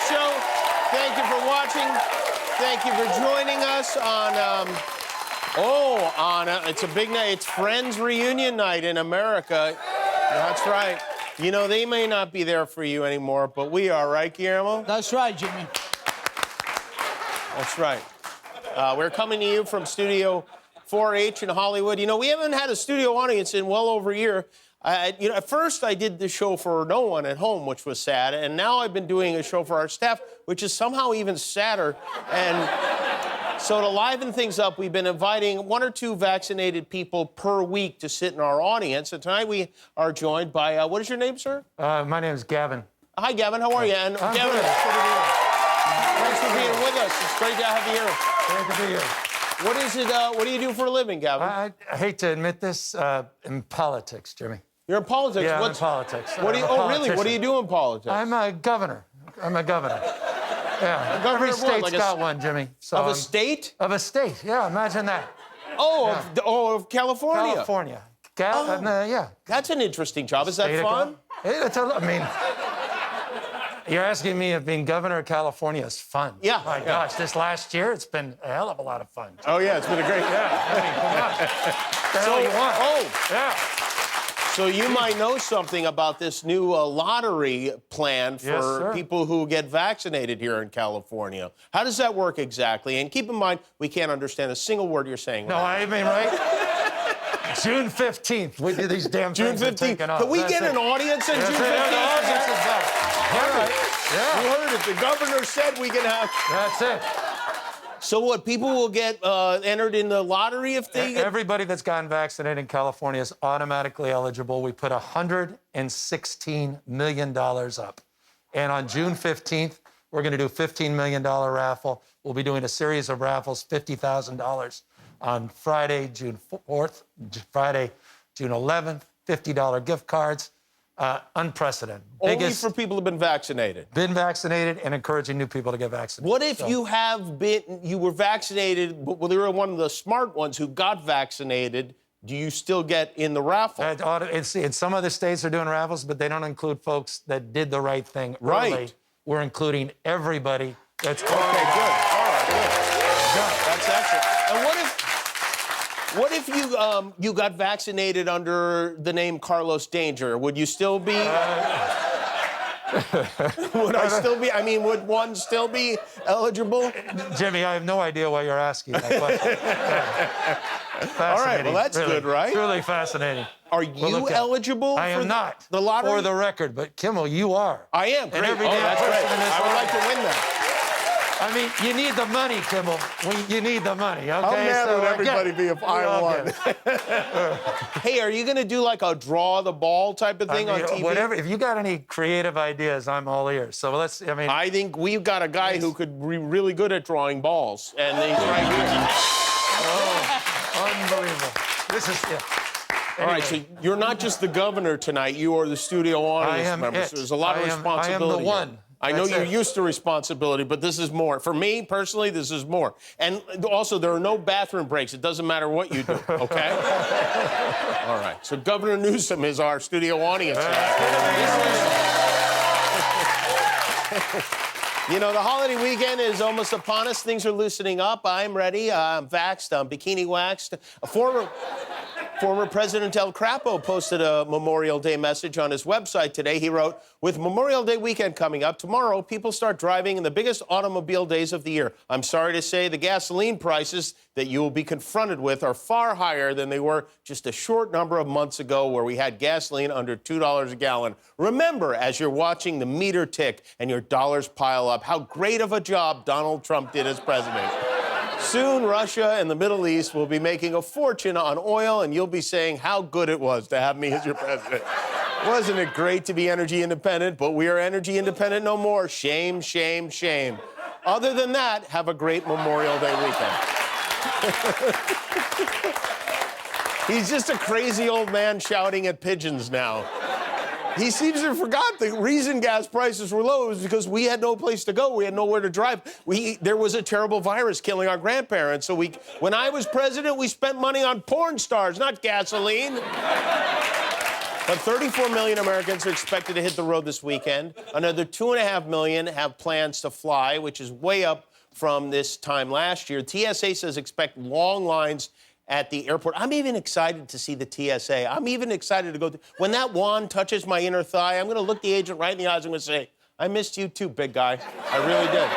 show. Thank you for watching. Thank you for joining us on, it's a big night. It's Friends Reunion Night in America. That's right. You know, they may not be there for you anymore, but we are, right, Guillermo? That's right, Jimmy. That's right. We're coming to you from Studio 4H in Hollywood. You know, we haven't had a studio audience in well over a year. At first I did the show for no one at home, which was sad, and now I've been doing a show for our staff, which is somehow even sadder. And so to liven things up, we've been inviting 1 or 2 vaccinated people per week to sit in our audience. And tonight we are joined by, what is your name, sir? My name is Gavin. Hi, Gavin. How are you? And I'm Gavin, good. thanks for being with us. It's great to have you here. Great to be here. What do you do for a living, Gavin? I hate to admit this, in politics, Jimmy. You're in politics. Yeah, I'm in politics. Really? What do you do in politics? I'm a governor. Yeah. Governor Every of what? state's Like got one, Jimmy. So of a state? Of a state, yeah, imagine that. Of California. California. Yeah. That's an interesting job. Is that fun? You're asking me if being governor of California is fun. Yeah. My gosh, this last year, it's been a hell of a lot of fun. Oh, yeah, it's been a great... Yeah, I mean, come on. What the hell you want? Yeah. So you might know something about this new lottery plan for people who get vaccinated here in California. How does that work exactly? And keep in mind, we can't understand a single word you're saying. No, I mean, right? June 15th, we do these damn June things 15th. Can we get an audience on June 15th? Yeah. You heard it. The governor said we can have... That's it. So what, people will get entered in the lottery if they get... Everybody that's gotten vaccinated in California is automatically eligible. We put $116 million up. And on June 15th, we're going to do a $15 million raffle. We'll be doing a series of raffles, $50,000 on Friday, June 4th, Friday, June 11th, $50 gift cards. Unprecedented. Only for people who've been vaccinated. Been vaccinated and encouraging new people to get vaccinated. What if you were vaccinated, but you were one of the smart ones who got vaccinated? Do you still get in the raffle? In some other states are doing raffles, but they don't include folks that did the right thing early. Right. We're including everybody that's... Okay, good. All right, good. That's excellent. And what if you got vaccinated under the name Carlos Danger? Would you still be... would one still be eligible? Jimmy, I have no idea why you're asking that question. All right, well, that's really, good, right? Truly fascinating. Are you eligible I am not. The lottery? For the record, but Kimmel, you are. I am. Great. And every that's person great. in this I would like to win that. I mean, you need the money, Kimmel. You need the money, okay? How mad would everybody be if I won? Hey, are you going to do like a draw the ball type of thing on TV? Whatever. If you got any creative ideas, I'm all ears. So I think we've got a guy who could be really good at drawing balls, and he's right here. Oh, unbelievable. This is, yeah. All right, so you're not just the governor tonight. You are the studio audience member. So there's a lot of responsibility. I am the one. Here. I know you're used to responsibility, but this is more. For me, personally, this is more. And also, there are no bathroom breaks. It doesn't matter what you do, okay? All right. So Governor Newsom is our studio audience You know, the holiday weekend is almost upon us. Things are loosening up. I'm ready. I'm vaxxed. I'm bikini waxed. Former President El Crapo posted a Memorial Day message on his website today. He wrote, with Memorial Day weekend coming up, tomorrow people start driving in the biggest automobile days of the year. I'm sorry to say the gasoline prices that you will be confronted with are far higher than they were just a short number of months ago where we had gasoline under $2 a gallon. Remember, as you're watching the meter tick and your dollars pile up, how great of a job Donald Trump did as president. Soon, Russia and the Middle East will be making a fortune on oil, and you'll be saying how good it was to have me as your president. Wasn't it great to be energy independent? But we are energy independent no more. Shame, shame, shame. Other than that, have a great Memorial Day weekend. He's just a crazy old man shouting at pigeons now. He seems to have forgot the reason gas prices were low is because we had no place to go. We had nowhere to drive. There was a terrible virus killing our grandparents. So when I was president, we spent money on porn stars, not gasoline. But 34 million Americans are expected to hit the road this weekend. Another 2.5 million have plans to fly, which is way up from this time last year. TSA says expect long lines at the airport. I'm even excited to see the TSA. I'm even excited to go. When that wand touches my inner thigh, I'm going to look the agent right in the eyes. I'm going to say, I missed you too, big guy. I really did.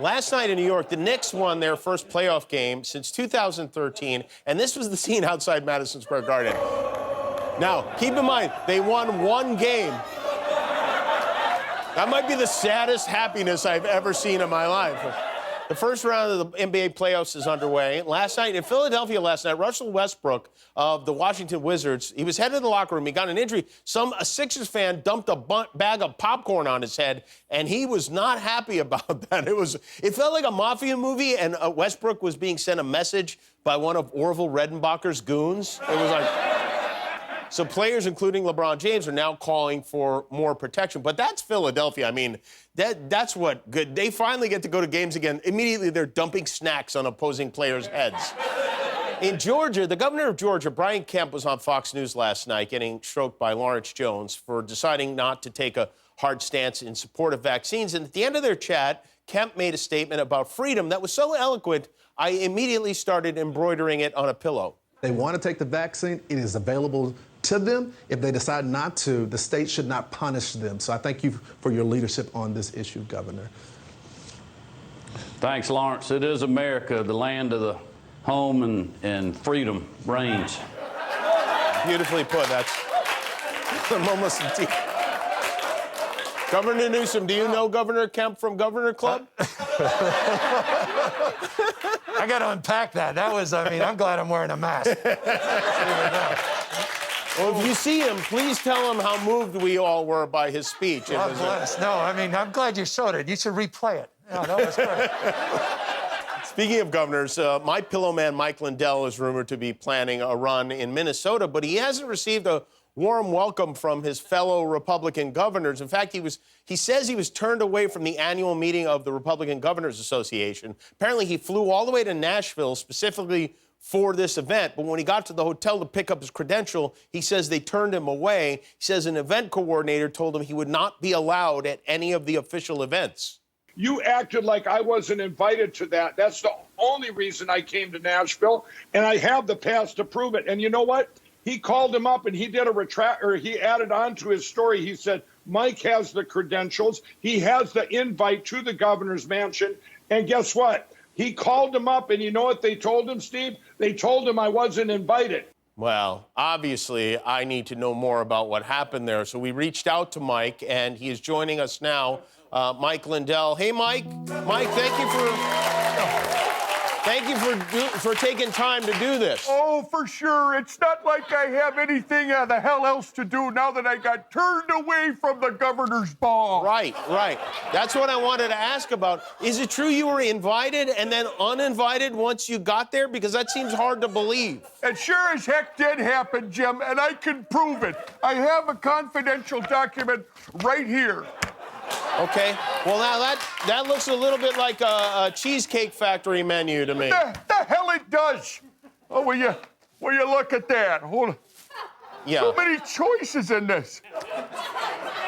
Last night in New York, the Knicks won their first playoff game since 2013, and this was the scene outside Madison Square Garden. Now, keep in mind, they won one game. That might be the saddest happiness I've ever seen in my life. The first round of the NBA playoffs is underway. Last night, in Philadelphia Russell Westbrook of the Washington Wizards, he was headed to the locker room. He got an injury. A Sixers fan dumped a bag of popcorn on his head, and he was not happy about that. It felt like a mafia movie, and Westbrook was being sent a message by one of Orville Redenbacher's goons. It was like... So players, including LeBron James, are now calling for more protection. But that's Philadelphia. I mean, that's what good. They finally get to go to games again. Immediately, they're dumping snacks on opposing players' heads. In Georgia, the governor of Georgia, Brian Kemp, was on Fox News last night getting stroked by Lawrence Jones for deciding not to take a hard stance in support of vaccines. And at the end of their chat, Kemp made a statement about freedom that was so eloquent, I immediately started embroidering it on a pillow. They want to take the vaccine. It is available to them. If they decide not to, the state should not punish them. So I thank you for your leadership on this issue, Governor. Thanks, Lawrence. It is America, the land of the home and freedom reigns. Beautifully put. I'm almost in tears. Governor Newsom, do you know Governor Kemp from Governor Club? I got to unpack that. I'm glad I'm wearing a mask. Well, if you see him, please tell him how moved we all were by his speech. God bless. No, I'm glad you showed it. You should replay it. No, that was great. Speaking of governors, MyPillow man Mike Lindell is rumored to be planning a run in Minnesota, but he hasn't received a warm welcome from his fellow Republican governors. In fact, he says he was turned away from the annual meeting of the Republican Governors Association. Apparently, he flew all the way to Nashville specifically for this event, but when he got to the hotel to pick up his credential, he says they turned him away. He says an event coordinator told him he would not be allowed at any of the official events. You acted like I wasn't invited to that. That's the only reason I came to Nashville, and I have the pass to prove it. And you know what? He called him up and he did he added on to his story. He said, Mike has the credentials. He has the invite to the governor's mansion. And guess what? He called him up, and you know what they told him, Steve? They told him I wasn't invited. Well, obviously, I need to know more about what happened there. So we reached out to Mike, and he is joining us now. Mike Lindell. Hey, Mike. Mike, thank you for taking time to do this. Oh, for sure. It's not like I have anything the hell else to do now that I got turned away from the governor's ball. Right. That's what I wanted to ask about. Is it true you were invited and then uninvited once you got there? Because that seems hard to believe. It sure as heck did happen, Jim, and I can prove it. I have a confidential document right here. Okay. Well, now that looks a little bit like a Cheesecake Factory menu to me. The hell it does. Oh, will you look at that? Hold on. Yeah. So many choices in this.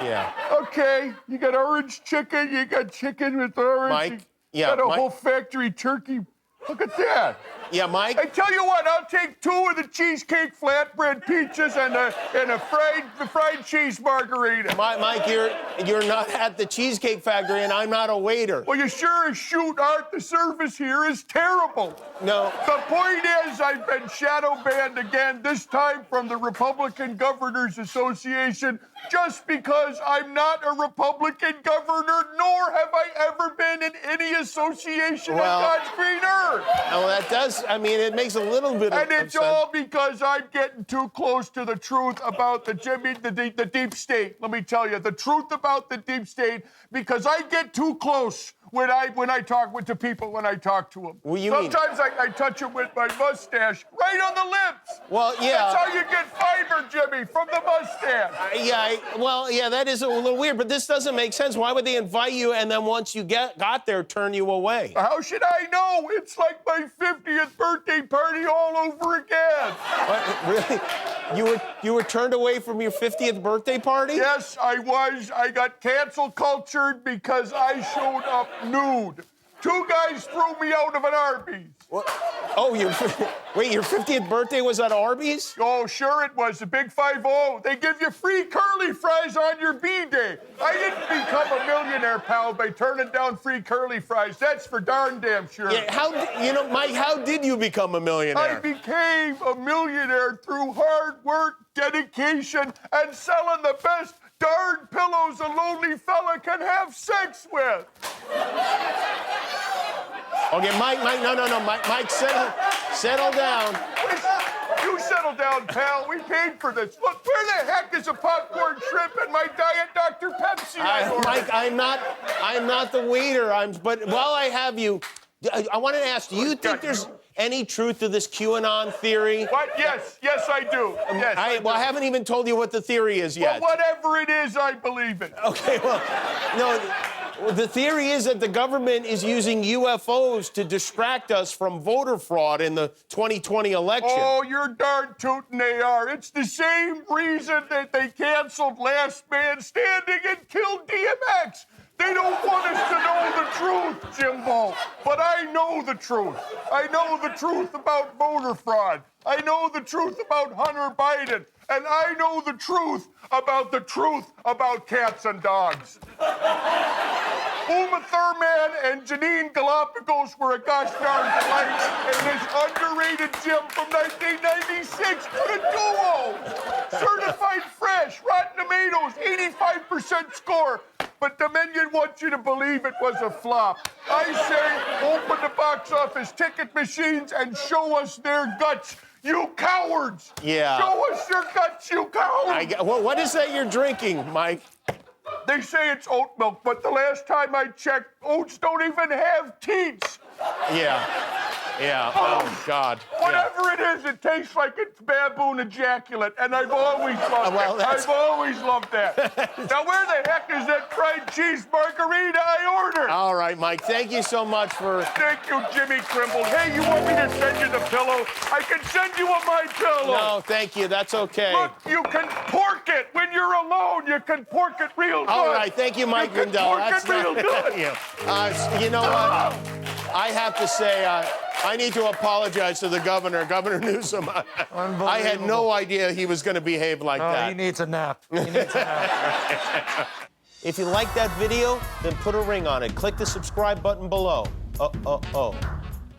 Yeah. Okay, you got orange chicken, you got chicken with orange. Mike, you got a whole factory turkey. Look at that. Yeah, Mike. I tell you what, I'll take 2 of the cheesecake flatbread pizzas and a fried cheese margarita. Mike, you're not at the Cheesecake Factory, and I'm not a waiter. Well, you sure as shoot, Art. The service here is terrible. No. The point is, I've been shadow banned again, this time from the Republican Governors Association, just because I'm not a Republican governor, nor have I ever been in any association on God's green earth. Well, that does, it makes a little bit of And it's sense. all because I'm getting too close to the truth about the deep state. Let me tell you, the truth about the deep state, because I get too close. when I talk with the people, when I talk to them. What do you mean? Sometimes I touch them with my mustache, right on the lips. Well, yeah. That's how you get fiber, Jimmy, from the mustache. Yeah, that is a little weird, but this doesn't make sense. Why would they invite you and then once you got there, turn you away? How should I know? It's like my 50th birthday party all over again. What, really? You were turned away from your 50th birthday party? Yes, I was. I got cancel cultured because I showed up nude. 2 guys threw me out of an Arby's. What? Oh, wait, your 50th birthday was at Arby's? Oh, sure it was. The Big 5-0. They give you free curly fries on your B-day. I didn't become a millionaire, pal, by turning down free curly fries. That's for darn damn sure. Yeah, Mike, how did you become a millionaire? I became a millionaire through hard work, dedication, and selling the best darn pillows a lonely fella can have sex with. Okay, Mike, no. Mike, settle down. You settle down, pal. We paid for this. Look, where the heck is a popcorn shrimp and my Diet Dr. Pepsi? Mike, I'm not the waiter. But while I have you, I wanted to ask, do you think there's any truth to this QAnon theory? What? Yes, I do. Yes. I haven't even told you what the theory is yet. Well, whatever it is, I believe it. Okay, well, no. The theory is that the government is using UFOs to distract us from voter fraud in the 2020 election. Oh, you're darn tootin' they are. It's the same reason that they canceled Last Man Standing and killed DMX. They don't want us to know the truth, Jimbo. But I know the truth. I know the truth about voter fraud. I know the truth about Hunter Biden. And I know the truth about cats and dogs. Uma Thurman and Janine Galapagos were a gosh darn delight, and this underrated Jim from 1996 put a duo. Certified fresh, Rotten Tomatoes, 85% score. But Dominion wants you to believe it was a flop. I say, open the box office ticket machines and show us their guts. You cowards! Yeah. Show us your guts, you cowards! What is that you're drinking, Mike? They say it's oat milk, but the last time I checked, oats don't even have teats. Yeah. Oh, God. Whatever it is, it tastes like it's baboon ejaculate, and I've always loved that. I've always loved that. Now, where the heck is that fried cheese margarita I ordered? All right, Mike. Thank you so much for... Thank you, Jimmy Crimble. Hey, you want me to send you the pillow? I can send you a MyPillow. No, thank you. That's okay. Look, you can pork it. When you're alone, you can pork it real good. All right. Thank you, Mike Lindell. Lindell. Pork it real good. You know what? I have to say, I need to apologize to the governor, Governor Newsom. I had no idea he was going to behave like that. He needs a nap. If you like that video, then put a ring on it. Click the subscribe button below.